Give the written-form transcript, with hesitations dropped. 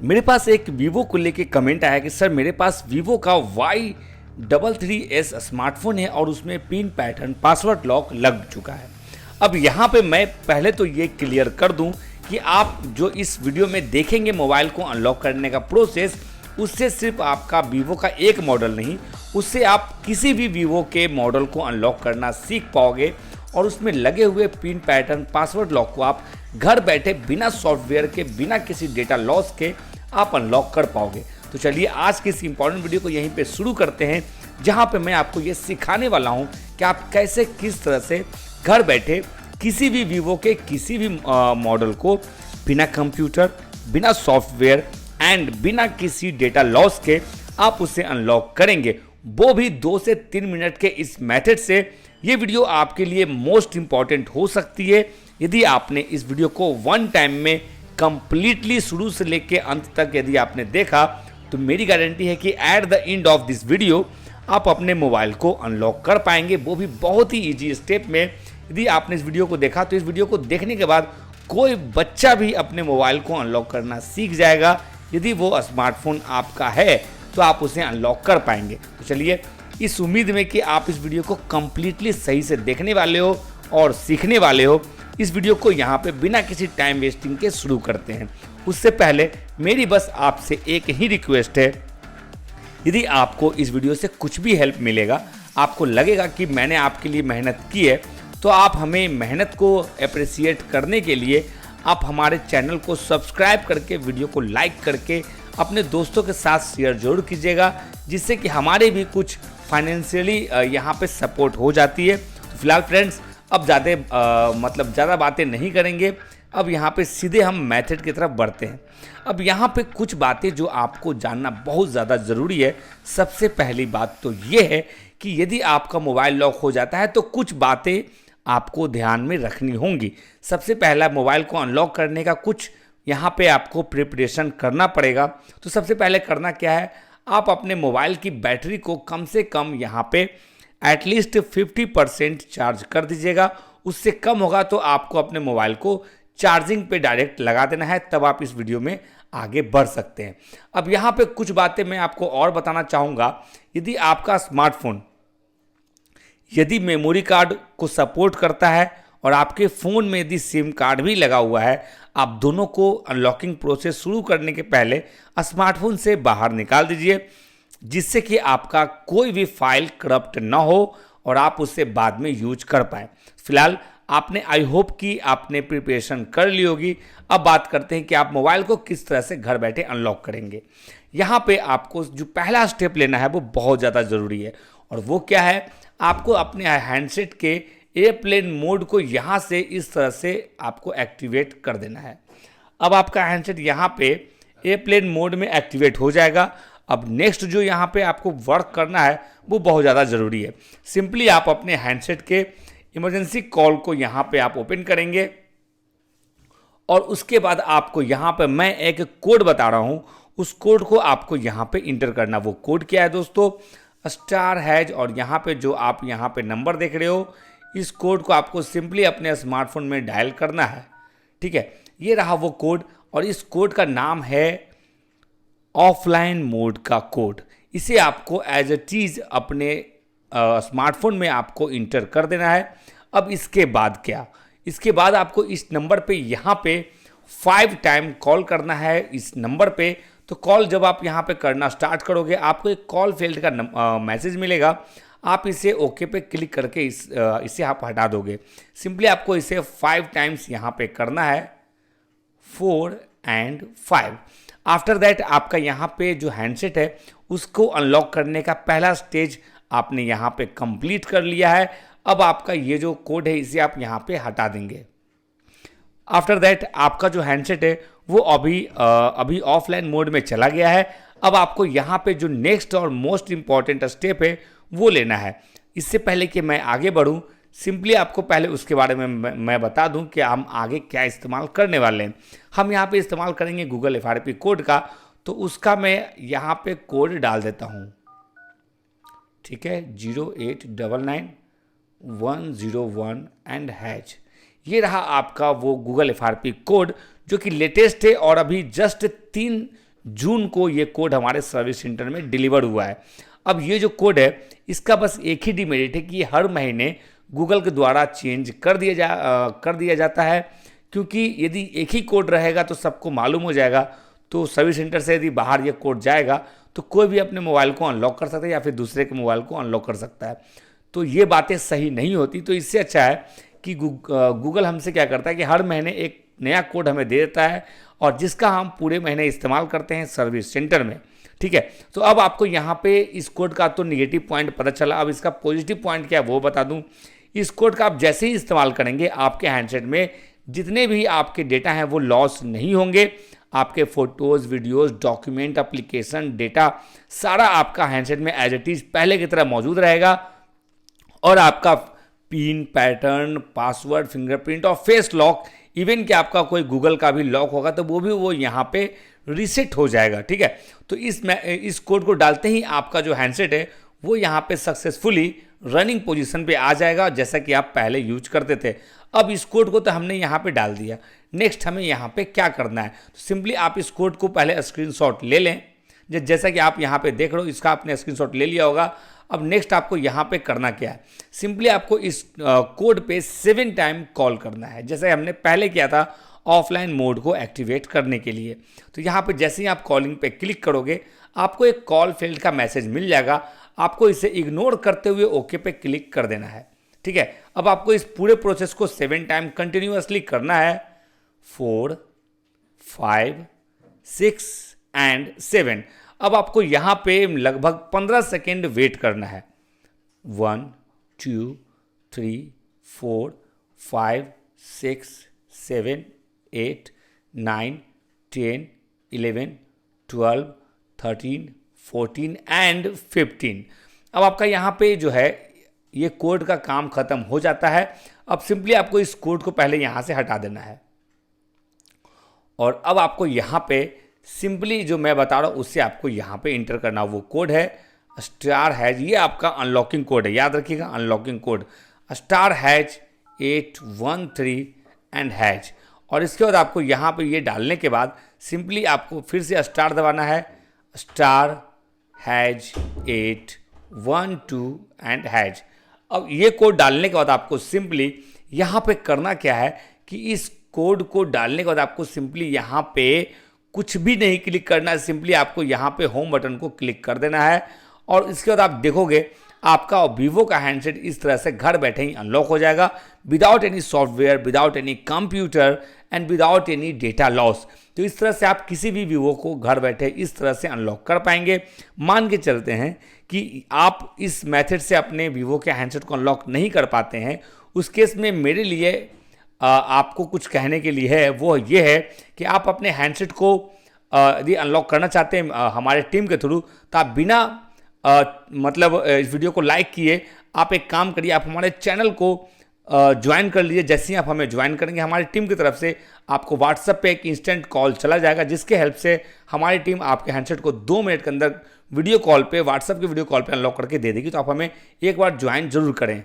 मेरे पास एक वीवो को लेके कमेंट आया कि सर मेरे पास वीवो का Y33S स्मार्टफोन है और उसमें पिन पैटर्न पासवर्ड लॉक लग चुका है। अब यहाँ पे मैं पहले तो ये क्लियर कर दूं कि आप जो इस वीडियो में देखेंगे मोबाइल को अनलॉक करने का प्रोसेस, उससे सिर्फ आपका वीवो का एक मॉडल नहीं, उससे आप किसी भी वीवो के मॉडल को अनलॉक करना सीख पाओगे और उसमें लगे हुए पिन पैटर्न पासवर्ड लॉक को आप घर बैठे बिना सॉफ्टवेयर के, बिना किसी डेटा लॉस के आप अनलॉक कर पाओगे। तो चलिए आज की इस इंपॉर्टेंट वीडियो को यहीं पे शुरू करते हैं, जहां पे मैं आपको ये सिखाने वाला हूं कि आप कैसे किस तरह से घर बैठे किसी भी वीवो के किसी भी मॉडल को बिना कंप्यूटर, बिना सॉफ्टवेयर एंड बिना किसी डेटा लॉस के आप उसे अनलॉक करेंगे, वो भी 2 से 3 मिनट के इस मेथड से। ये वीडियो आपके लिए मोस्ट इंपॉर्टेंट हो सकती है यदि आपने इस वीडियो को वन टाइम में कंप्लीटली शुरू से लेकर अंत तक यदि आपने देखा, तो मेरी गारंटी है कि at the end of this video आप अपने मोबाइल को अनलॉक कर पाएंगे, वो भी बहुत ही ईजी स्टेप में। यदि आपने इस वीडियो को देखा तो इस वीडियो को देखने के बाद कोई बच्चा भी अपने मोबाइल को अनलॉक करना सीख जाएगा। यदि वो स्मार्टफोन आपका है तो आप उसे अनलॉक कर पाएंगे। तो चलिए, इस उम्मीद में कि आप इस वीडियो को कंप्लीटली सही से देखने वाले हो और सीखने वाले हो, इस वीडियो को यहाँ पे बिना किसी टाइम वेस्टिंग के शुरू करते हैं। उससे पहले मेरी बस आपसे एक ही रिक्वेस्ट है, यदि आपको इस वीडियो से कुछ भी हेल्प मिलेगा, आपको लगेगा कि मैंने आपके लिए मेहनत की है, तो आप हमें मेहनत को अप्रिसिएट करने के लिए आप हमारे चैनल को सब्सक्राइब करके, वीडियो को लाइक करके अपने दोस्तों के साथ शेयर जरूर कीजिएगा, जिससे कि हमारे भी कुछ फाइनेंशियली यहाँ पे सपोर्ट हो जाती है। तो फिलहाल फ्रेंड्स, अब ज़्यादा बातें नहीं करेंगे, अब यहाँ पे सीधे हम मेथड की तरफ बढ़ते हैं। अब यहाँ पे कुछ बातें जो आपको जानना बहुत ज़्यादा ज़रूरी है। सबसे पहली बात तो ये है कि यदि आपका मोबाइल लॉक हो जाता है तो कुछ बातें आपको ध्यान में रखनी होंगी। सबसे पहला, मोबाइल को अनलॉक करने का कुछ यहाँ पे आपको प्रिपरेशन करना पड़ेगा। तो सबसे पहले करना क्या है, आप अपने मोबाइल की बैटरी को कम से कम यहाँ पे एटलीस्ट 50% चार्ज कर दीजिएगा। उससे कम होगा तो आपको अपने मोबाइल को चार्जिंग पे डायरेक्ट लगा देना है, तब आप इस वीडियो में आगे बढ़ सकते हैं। अब यहाँ पे कुछ बातें मैं आपको और बताना चाहूँगा। यदि आपका स्मार्टफोन यदि मेमोरी कार्ड को सपोर्ट करता है और आपके फ़ोन में यदि सिम कार्ड भी लगा हुआ है, आप दोनों को अनलॉकिंग प्रोसेस शुरू करने के पहले स्मार्टफोन से बाहर निकाल दीजिए, जिससे कि आपका कोई भी फाइल करप्ट ना हो और आप उसे बाद में यूज कर पाएँ। फिलहाल आपने, आई होप कि आपने प्रिपरेशन कर ली होगी। अब बात करते हैं कि आप मोबाइल को किस तरह से घर बैठे अनलॉक करेंगे। यहाँ पे आपको जो पहला स्टेप लेना है वो बहुत ज़्यादा ज़रूरी है, और वो क्या है, आपको अपने हैंडसेट के एयरप्लेन मोड को यहाँ से इस तरह से आपको एक्टिवेट कर देना है। अब आपका हैंडसेट यहाँ पे एयरप्लेन मोड में एक्टिवेट हो जाएगा। अब नेक्स्ट जो यहाँ पे आपको वर्क करना है वो बहुत ज़्यादा ज़रूरी है। सिंपली आप अपने हैंडसेट के इमरजेंसी कॉल को यहाँ पे आप ओपन करेंगे और उसके बाद आपको यहाँ पे मैं एक कोड बता रहा हूँ, उस कोड को आपको यहाँ पे इंटर करना। वो कोड क्या है दोस्तों, *#, और यहाँ पे जो आप यहाँ पे नंबर देख रहे हो, इस कोड को आपको सिंपली अपने स्मार्टफोन में डायल करना है। ठीक है, ये रहा वो कोड, और इस कोड का नाम है ऑफलाइन मोड का कोड। इसे आपको एज ए चीज़ अपने स्मार्टफोन में आपको इंटर कर देना है। अब इसके बाद क्या, इसके बाद आपको इस नंबर पे यहाँ पे 5 टाइम कॉल करना है इस नंबर पे। तो कॉल जब आप यहाँ पे करना स्टार्ट करोगे, आपको एक कॉल फेल्ड का मैसेज मिलेगा। आप इसे ओके पे क्लिक करके इसे आप हटा दोगे। सिंपली आपको इसे 5 टाइम्स यहाँ पे करना है, 4 and 5। आफ्टर दैट आपका यहाँ पे जो हैंडसेट है उसको अनलॉक करने का पहला स्टेज आपने यहाँ पे कंप्लीट कर लिया है। अब आपका ये जो कोड है इसे आप यहाँ पे हटा देंगे। आफ्टर दैट आपका जो हैंडसेट है वो अभी ऑफलाइन मोड में चला गया है। अब आपको यहाँ पे जो नेक्स्ट और मोस्ट इम्पॉर्टेंट स्टेप है वो लेना है। इससे पहले कि मैं आगे बढ़ूँ, सिंपली आपको पहले उसके बारे में मैं बता दूं कि हम आगे क्या इस्तेमाल करने वाले हैं। हम यहाँ पे इस्तेमाल करेंगे गूगल FRP कोड का, तो उसका मैं यहाँ पे कोड डाल देता हूँ। ठीक है, 0899101 एंड हैच। ये रहा आपका वो गूगल FRP कोड जो कि लेटेस्ट है और अभी जस्ट 3 जून को ये कोड हमारे सर्विस सेंटर में डिलीवर हुआ है। अब ये जो कोड है इसका बस एक ही डिमेरिट है कि ये हर महीने गूगल के द्वारा चेंज कर दिया जाता है, क्योंकि यदि एक ही कोड रहेगा तो सबको मालूम हो जाएगा। तो सर्विस सेंटर से यदि बाहर ये कोड जाएगा तो कोई भी अपने मोबाइल को अनलॉक कर सकता है या फिर दूसरे के मोबाइल को अनलॉक कर सकता है। तो ये बातें सही नहीं होती। तो इससे अच्छा है कि गूगल हमसे क्या करता है कि हर महीने एक नया कोड हमें दे देता है और जिसका हम पूरे महीने इस्तेमाल करते हैं सर्विस सेंटर में। ठीक है, तो अब आपको यहाँ पे इस कोड का तो निगेटिव पॉइंट पता चला। अब इसका पॉजिटिव पॉइंट क्या है वो बता दूँ। इस कोड का आप जैसे ही इस्तेमाल करेंगे आपके हैंडसेट में जितने भी आपके डेटा हैं वो लॉस नहीं होंगे। आपके photos, videos, document, application, data सारा आपका हैंडसेट में एज इट इज़ पहले की तरह मौजूद रहेगा और आपका पिन, पैटर्न, पासवर्ड, फिंगरप्रिंट और फेस लॉक, इवन कि आपका कोई गूगल का भी लॉक होगा तो वो यहाँ पे रीसेट हो जाएगा। ठीक है, तो इस कोड को डालते ही आपका जो हैंडसेट है वो यहाँ पे सक्सेसफुली रनिंग पोजीशन पे आ जाएगा जैसा कि आप पहले यूज करते थे। अब इस कोड को तो हमने यहाँ पे डाल दिया, नेक्स्ट हमें यहाँ पे क्या करना है। तो सिंपली आप इस कोड को पहले स्क्रीनशॉट ले लें, जैसा कि आप यहाँ पे देख रहे हो, इसका आपने स्क्रीनशॉट ले लिया होगा। अब नेक्स्ट आपको यहाँ पे करना क्या है, सिंपली आपको इस कोड पे 7 टाइम कॉल करना है, जैसे हमने पहले किया था ऑफलाइन मोड को एक्टिवेट करने के लिए। तो यहाँ पे जैसे ही आप कॉलिंग पे क्लिक करोगे आपको एक कॉल फेल्ड का मैसेज मिल जाएगा। आपको इसे इग्नोर करते हुए ओके पे क्लिक कर देना है। ठीक है, अब आपको इस पूरे प्रोसेस को 7 टाइम कंटिन्यूअसली करना है, 4, 5, 6 एंड 7। अब आपको यहाँ पे लगभग 15 सेकेंड वेट करना है। 1, 2, 3, 4, 5, 6, 7, 8, 9, 10, 11, 12, 13, 14 एंड 15। अब आपका यहाँ पे जो है ये कोड का काम खत्म हो जाता है। अब सिंपली आपको इस कोड को पहले यहाँ से हटा देना है और अब आपको यहाँ पे सिंपली जो मैं बता रहा हूँ उससे आपको यहाँ पे इंटर करना। वो कोड है *#, ये आपका अनलॉकिंग कोड है, याद रखिएगा अनलॉकिंग कोड *#813 एंड #। और इसके बाद आपको यहाँ पे ये डालने के बाद सिंपली आपको फिर से स्टार दबाना है, *#812 एंड #। अब ये कोड डालने के बाद आपको सिंपली यहाँ पे करना क्या है कि इस कोड को डालने के बाद आपको सिंपली यहाँ पे कुछ भी नहीं क्लिक करना है, सिंपली आपको यहाँ पे होम बटन को क्लिक कर देना है और इसके बाद आप देखोगे आपका वीवो का हैंडसेट इस तरह से घर बैठे ही अनलॉक हो जाएगा, without any software, without any computer and without any data loss. तो इस तरह से आप किसी भी वीवो को घर बैठे इस तरह से अनलॉक कर पाएंगे। मान के चलते हैं कि आप इस मेथड से अपने वीवो के हैंडसेट को अनलॉक नहीं कर पाते हैं, उस केस में मेरे लिए आपको कुछ कहने के लिए है, वो ये है कि आप अपने हैंडसेट को यदि अनलॉक करना चाहते हैं हमारे टीम के थ्रू, तो आप बिना मतलब इस वीडियो को लाइक किए आप एक काम करिए, आप हमारे चैनल को ज्वाइन कर लीजिए। जैसे ही आप हमें ज्वाइन करेंगे हमारी टीम की तरफ से आपको व्हाट्सएप पे एक इंस्टेंट कॉल चला जाएगा, जिसके हेल्प से हमारी टीम आपके हैंडसेट को 2 मिनट के अंदर वीडियो कॉल पे, व्हाट्सएप के वीडियो कॉल पे अनलॉक करके दे देगी। तो आप हमें एक बार ज्वाइन जरूर करें।